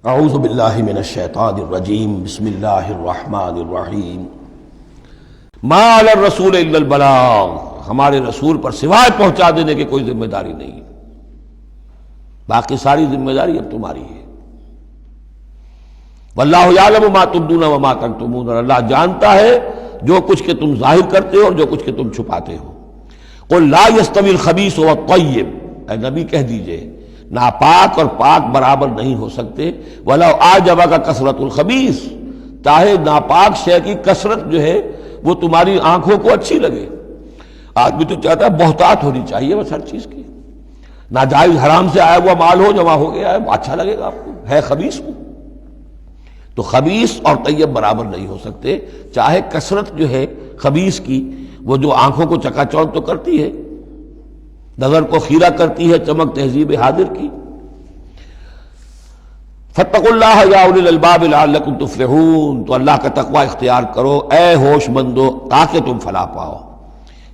اعوذ باللہ من الشیطان الرجیم بسم اللہ الرحمن الرحیم ما علی الرسول الا البلاغ، ہمارے رسول پر سوائے پہنچا دینے کی کوئی ذمہ داری نہیں، باقی ساری ذمہ داری اب تمہاری ہے۔ واللہ یعلم ما تبدون وما تکتمون، اور اللہ جانتا ہے جو کچھ کہ تم ظاہر کرتے ہو اور جو کچھ کہ تم چھپاتے ہو۔ قل لا یستوی الخبیث والطیب، اے نبی کہہ دیجئے ناپاک اور پاک برابر نہیں ہو سکتے۔ وَلَوْ أَعْجَبَكَ کثرت الخبیث، چاہے ناپاک شے کی کثرت جو ہے وہ تمہاری آنکھوں کو اچھی لگے۔ آدمی تو چاہتا ہے بہتات ہونی چاہیے بس ہر چیز کی، ناجائز حرام سے آیا ہوا مال ہو، جمع ہو گیا ہے، اچھا لگے گا آپ کو، ہے خبیث ہو۔ تو خبیث اور طیب برابر نہیں ہو سکتے، چاہے کثرت جو ہے خبیث کی وہ جو آنکھوں کو چکا چوندھ تو کرتی ہے، نظر کو خیرہ کرتی ہے، چمک تہذیب حاضر کی۔ فاتقوا اللہ یا اولی الالباب لعلکم تفلحون، تو اللہ کا تقوی اختیار کرو اے ہوش مندو تاکہ تم فلاح پاؤ۔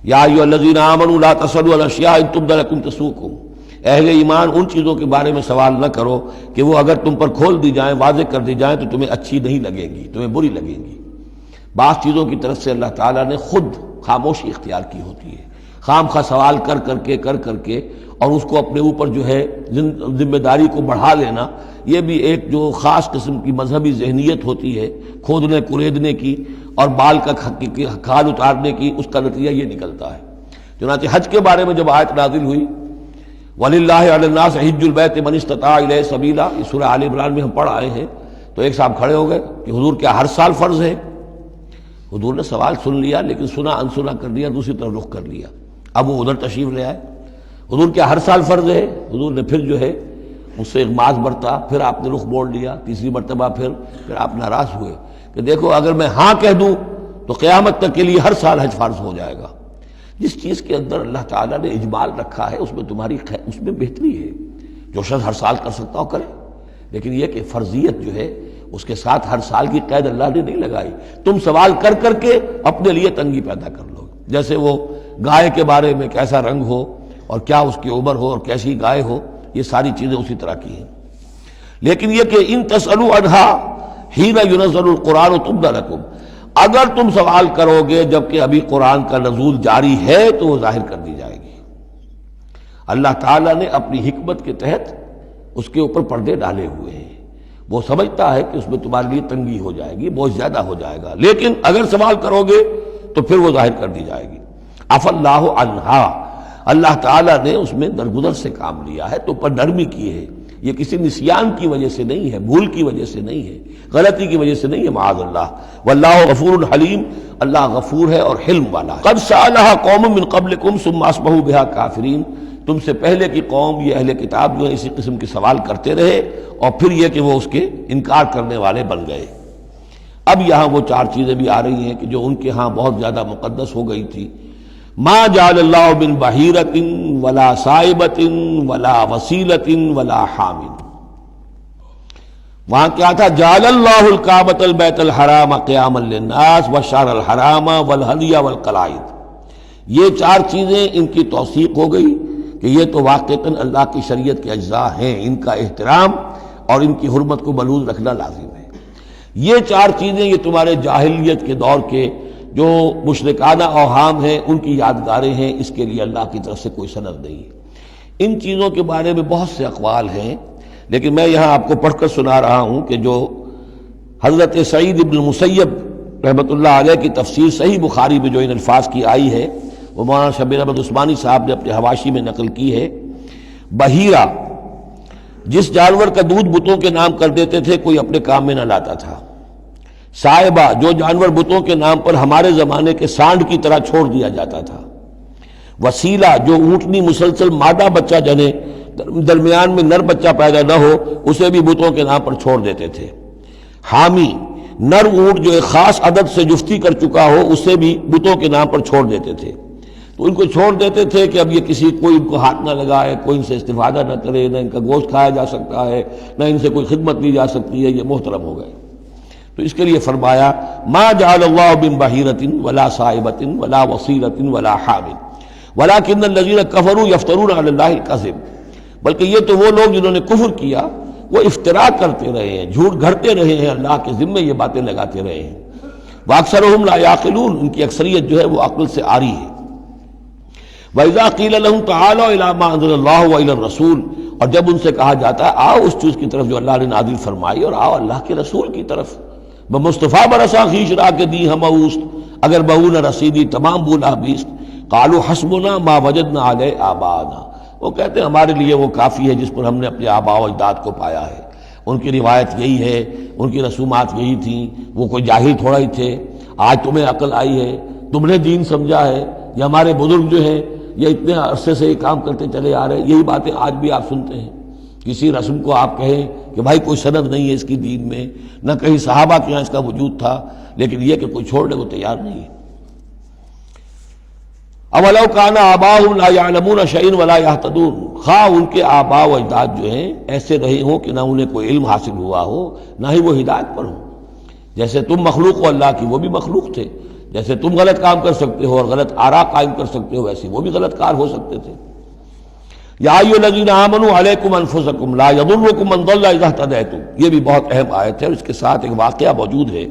یا ایھا الذین آمنوا لا تسألوا عن اشیاء ان تبد لکم تسؤکم، اہل ایمان ان چیزوں کے بارے میں سوال نہ کرو کہ وہ اگر تم پر کھول دی جائیں، واضح کر دی جائیں تو تمہیں اچھی نہیں لگیں گی، تمہیں بری لگیں گی۔ بعض چیزوں کی طرف سے اللہ تعالیٰ نے خود خاموشی اختیار کی ہوتی ہے، خام خواہ سوال کر کر کے اور اس کو اپنے اوپر جو ہے ذمہ داری کو بڑھا لینا، یہ بھی ایک جو خاص قسم کی مذہبی ذہنیت ہوتی ہے، کھودنے کریدنے کی اور بال کا کھال اتارنے کی، اس کا نتیجہ یہ نکلتا ہے۔ چنانچہ حج کے بارے میں جب آیت نازل ہوئی وَلِلَّهِ عَلَى النَّاسِ حِجُّ الْبَيْتِ مَنِ اسْتَطَاعَ إِلَيْهِ سَبِيلًا، یہ سورہ آل عمران میں ہم پڑھ آئے ہیں۔ تو ایک صاحب کھڑے ہو گئے کہ حضور کیا ہر سال فرض ہے؟ حضور نے سوال سن لیا لیکن سنا انسنا کر دیا، دوسری طرف رخ کر لیا۔ اب وہ ادھر تشریف لے آئے، حضور کیا ہر سال فرض ہے؟ حضور نے پھر جو ہے اس سے اغماض برتا، پھر آپ نے رخ موڑ لیا، تیسری مرتبہ پھر آپ ناراض ہوئے کہ دیکھو اگر میں ہاں کہہ دوں تو قیامت تک کے لیے ہر سال حج فرض ہو جائے گا۔ جس چیز کے اندر اللہ تعالیٰ نے اجمال رکھا ہے اس میں تمہاری اس میں بہتری ہے، جو شخص ہر سال کر سکتا ہو کرے، لیکن یہ کہ فرضیت جو ہے اس کے ساتھ ہر سال کی قید اللہ نے نہیں لگائی۔ تم سوال کر کے اپنے لیے تنگی پیدا کر لو، جیسے وہ گائے کے بارے میں کیسا رنگ ہو اور کیا اس کی عمر ہو اور کیسی گائے ہو، یہ ساری چیزیں اسی طرح کی ہیں۔ لیکن یہ کہ ان تسألوا عنہا حین ینزل القرآن تبد لکم، اگر تم سوال کرو گے جبکہ ابھی قرآن کا نزول جاری ہے تو وہ ظاہر کر دی جائے گی۔ اللہ تعالیٰ نے اپنی حکمت کے تحت اس کے اوپر پردے ڈالے ہوئے ہیں، وہ سمجھتا ہے کہ اس میں تمہارے لیے تنگی ہو جائے گی، بہت زیادہ ہو جائے گا، لیکن اگر سوال کرو گے تو پھر وہ ظاہر کر دی جائے گی۔ عفا اللہ عنہا، اللہ تعالیٰ نے اس میں درگزر سے کام لیا ہے، تو پر نرمی کی ہے، یہ کسی نسیان کی وجہ سے نہیں ہے، بھول کی وجہ سے نہیں ہے، غلطی کی وجہ سے نہیں ہے، معاذ اللہ۔ واللہ غفور حلیم، اللہ غفور ہے اور حلم والا ہے۔ قد سألها قوم من قبلکم ثم اصبحوا بها کافرین، تم سے پہلے کی قوم یہ اہل کتاب جو ہے اسی قسم کے سوال کرتے رہے اور پھر یہ کہ وہ اس کے انکار کرنے والے بن گئے۔ اب یہاں وہ چار چیزیں بھی آ رہی ہیں کہ جو ان کے ہاں بہت زیادہ مقدس ہو گئی تھی۔ ما جعل اللہ من بحیرۃ ولا صائبۃ ولا وسیلۃ ولا حام، وہاں کیا تھا؟ جعل اللہ الکعبۃ البیت الحرام قیاما للناس والشہر الحرام والہدی والقلائد، یہ چار چیزیں ان کی توثیق ہو گئی کہ یہ تو واقعتاً اللہ کی شریعت کے اجزاء ہیں، ان کا احترام اور ان کی حرمت کو ملحوظ رکھنا لازم ہے۔ یہ چار چیزیں یہ تمہارے جاہلیت کے دور کے جو مشرکانہ اوہام ہیں ان کی یادگاریں ہیں، اس کے لیے اللہ کی طرف سے کوئی سند نہیں۔ ان چیزوں کے بارے میں بہت سے اقوال ہیں، لیکن میں یہاں آپ کو پڑھ کر سنا رہا ہوں کہ جو حضرت سعید ابن المسیب رحمۃ اللہ علیہ کی تفسیر صحیح بخاری میں جو ان الفاظ کی آئی ہے وہ مولانا شبیر احمد عثمانی صاحب نے اپنے حواشی میں نقل کی ہے۔ بحیرہ، جس جانور کا دودھ بتوں کے نام کر دیتے تھے کوئی اپنے کام میں نہ لاتا تھا۔ صائبہ، جو جانور بتوں کے نام پر ہمارے زمانے کے سانڈ کی طرح چھوڑ دیا جاتا تھا۔ وسیلہ، جو اونٹنی مسلسل مادہ بچہ جنے درمیان میں نر بچہ پیدا نہ ہو اسے بھی بتوں کے نام پر چھوڑ دیتے تھے۔ حامی، نر اونٹ جو ایک خاص عدد سے جفتی کر چکا ہو اسے بھی بتوں کے نام پر چھوڑ دیتے تھے، تو ان کو چھوڑ دیتے تھے کہ اب یہ کسی کوئی ان کو ہاتھ نہ لگائے، کوئی ان سے استفادہ نہ کرے، نہ ان کا گوشت کھایا جا سکتا ہے، نہ ان سے کوئی خدمت لی جا سکتی ہے، یہ محترم ہو گئے۔ تو اس کے لیے فرمایا ما جعل اللہ من بحیرۃ ولا صائبۃ ولا وصیلۃ ولا حام ولکن الذین کفروا یفترون علی اللہ الکذب، بلکہ یہ تو وہ لوگ جنہوں نے کفر کیا وہ افترا کرتے رہے ہیں، جھوٹ گھڑتے رہے ہیں، اللہ کے ذمے یہ باتیں لگاتے رہے ہیں۔ وَأَكْثَرُهُمْ لَا يَعْقِلُونَ، ان کی اکثریت جو ہے وہ عقل سے عاری ہے۔ وَإِذَا قِيلَ لَهُمْ تَعَالَوْا إِلَىٰ مَا أَنزَلَ اللَّهُ وَإِلَى الرَّسُولِ، اور جب ان سے کہا جاتا ہے آؤ اس چیز کی طرف جو اللہ نے نازل فرمائی، اور آؤ اللہ کے رسول کی طرف، بمصطفیٰ برسا خیش را کے دی ہم اوست، اگر بہو نہ رسیدی تمام بولا بیست، قالوا حسبنا ما وجدنا علیہ آباءنا، وہ کہتے ہیں ہمارے لیے وہ کافی ہے جس پر ہم نے اپنے آباء و اجداد کو پایا ہے، ان کی روایت یہی ہے، ان کی رسومات یہی تھیں، وہ کوئی جاہل تھوڑا ہی تھے، آج تمہیں عقل آئی ہے، تم نے دین سمجھا ہے، یہ ہمارے بزرگ جو ہیں یہ اتنے عرصے سے یہ کام کرتے چلے آ رہے ہیں، یہی باتیں آج بھی آپ سنتے ہیں۔ کسی رسم کو آپ کہیں کہ بھائی کوئی سند نہیں ہے اس کی دین میں، نہ کہیں صحابہ کے یہاں اس کا وجود تھا، لیکن یہ کہ کوئی چھوڑنے کو تیار نہیں ہے۔ اولو کان آباؤہم لا یعلمون شیئا ولا یہتدون، خواہ ان کے آباء و اجداد جو ہیں ایسے رہے ہوں کہ نہ انہیں کوئی علم حاصل ہوا ہو، نہ ہی وہ ہدایت پر ہوں۔ جیسے تم مخلوق ہو اللہ کی، وہ بھی مخلوق تھے، جیسے تم غلط کام کر سکتے ہو اور غلط آراء قائم کر سکتے ہو، ویسے وہ بھی غلط کار ہو سکتے تھے۔ یا ایھا الذین آمنوا علیکم انفسکم لا یضرکم من ضل اذا اہتدیتم، یہ بھی بہت اہم آیت ہے، اور اس کے ساتھ ایک واقعہ موجود ہے۔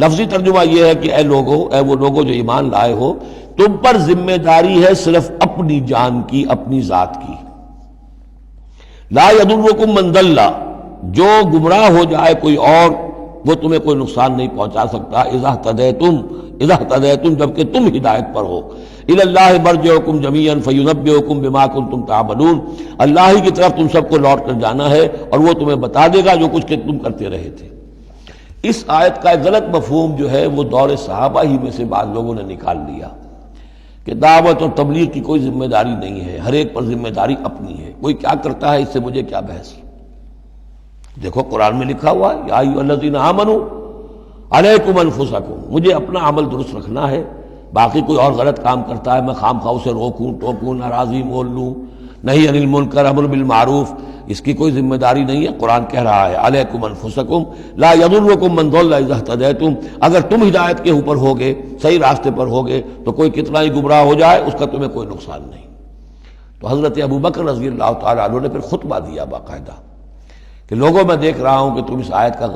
لفظی ترجمہ یہ ہے کہ اے لوگو، اے وہ لوگو جو ایمان لائے ہو، تم پر ذمہ داری ہے صرف اپنی جان کی، اپنی ذات کی۔ لا یضرکم من ضل، جو گمراہ ہو جائے کوئی اور، وہ تمہیں کوئی نقصان نہیں پہنچا سکتا۔ اذا اہتدیتم، جبکہ تم ہدایت پر ہو۔ الی اللہ مرجعکم جمیعا فینبئکم بما کنتم تعملون، اللہ ہی کی طرف تم سب کو لوٹ کر جانا ہے، اور وہ تمہیں بتا دے گا جو کچھ کہ تم کرتے رہے تھے۔ اس آیت کا ایک غلط مفہوم جو ہے وہ دور صحابہ ہی میں سے بعض لوگوں نے نکال لیا کہ دعوت اور تبلیغ کی کوئی ذمہ داری نہیں ہے، ہر ایک پر ذمہ داری اپنی ہے، کوئی کیا کرتا ہے اس سے مجھے کیا بحث۔ دیکھو قرآن میں لکھا ہوا ہے یا ایھا الذین آمنوا علیکم انفسکم، مجھے اپنا عمل درست رکھنا ہے، باقی کوئی اور غلط کام کرتا ہے میں خام خواہ اسے روکوں ٹوکوں ناراضی مول لوں، نہی عن المنکر امر بالمعروف، اس کی کوئی ذمہ داری نہیں ہے۔ قرآن کہہ رہا ہے علیکم انفسکم لا یضرکم من ضل اذا اہتدیتم، اگر تم ہدایت کے اوپر ہوگے، صحیح راستے پر ہوگے، تو کوئی کتنا ہی گمراہ ہو جائے اس کا تمہیں کوئی نقصان نہیں۔ تو حضرت ابوبکر رضی اللہ تعالیٰ عنہ نے پھر خطبہ دیا باقاعدہ کہ لوگوں میں دیکھ رہا ہوں کہ تم اس آیت کا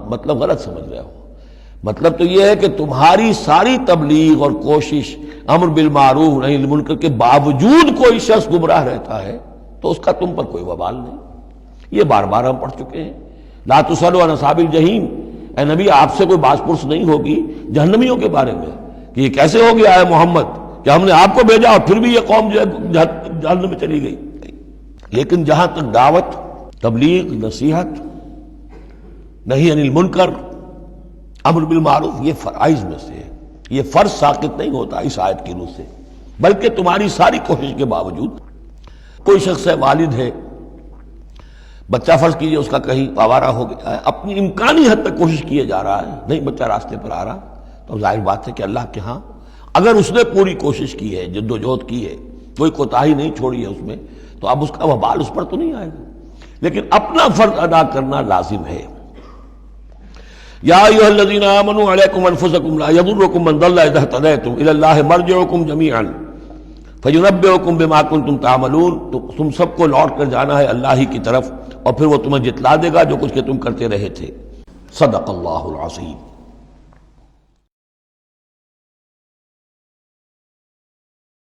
مطلب غلط سمجھ رہے ہو۔ مطلب تو یہ ہے کہ تمہاری ساری تبلیغ اور کوشش امر بالمعروف نہی عن المنکر کے باوجود کوئی شخص گمراہ رہتا ہے تو اس کا تم پر کوئی وبال نہیں۔ یہ بار بار ہم پڑھ چکے ہیں۔ لا تسألوا عن اصحاب الجحیم، اے نبی آپ سے کوئی باز پرس نہیں ہوگی جہنمیوں کے بارے میں کہ یہ کیسے ہو گیا ہے محمد کہ ہم نے آپ کو بھیجا اور پھر بھی یہ قوم جو ہے جہنم میں چلی گئی۔ لیکن جہاں تک دعوت، تبلیغ، نصیحت، نہی عن المنکر، امر بالمعروف، یہ فرائض میں سے ہے، یہ فرض ساقط نہیں ہوتا اس آیت کی روح سے، بلکہ تمہاری ساری کوشش کے باوجود کوئی شخص ہے، والد ہے، بچہ فرض کیجئے اس کا کہیں آوارہ ہو گیا ہے، اپنی امکانی حد تک کوشش کیے جا رہا ہے، نہیں بچہ راستے پر آ رہا، تو ظاہر بات ہے کہ اللہ کے ہاں اگر اس نے پوری کوشش کی ہے، جد و جہد کی ہے، کوئی کوتاہی نہیں چھوڑی ہے اس میں، تو اب اس کا وبال اس پر تو نہیں آئے گا، لیکن اپنا فرض ادا کرنا لازم ہے۔ یا ایھا الذین آمنوا علیکم انفسکم لا یضرکم من ضل اذا اہتدیتم الی اللہ مرجعکم جمیعا فینبئکم بما کنتم تعملون، تو تم سب کو لوٹ کر جانا ہے اللہ ہی کی طرف، اور پھر وہ تمہیں جتلا دے گا جو کچھ کہ تم کرتے رہے تھے۔ صدق اللہ العظیم۔